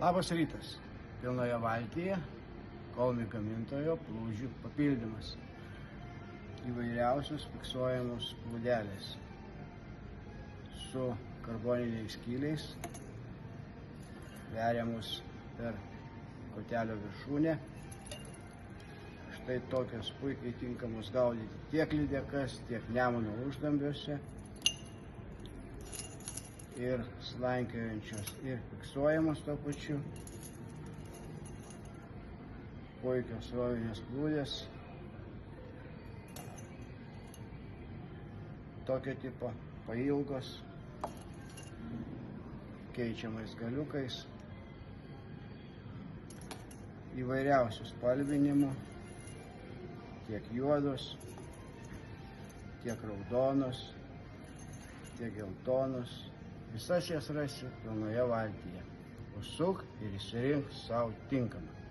Labas rytas. Pilnoje valtyje Kauno gamintojo plūžių papildymas. Įvairiausios fiksuojamos plūdelės su karboniniais skyliais, veriamus per kotelio viršūnę. Štai tokios puikiai tinkamos gaudyti tiek lydekas, tiek Nemuno uždambiuose. Ir slankiojančios, ir fiksuojamos tuo pačiu. Puikios rovinės plūdės. Tokio tipo, pailgos, keičiamais galiukais, įvairiausių spalvinimų, tiek juodos, tiek raudonos, tiek geltonos. Visas jas rasi Pilnoje valtyje. Užsuk ir išsirink sau tinkamą.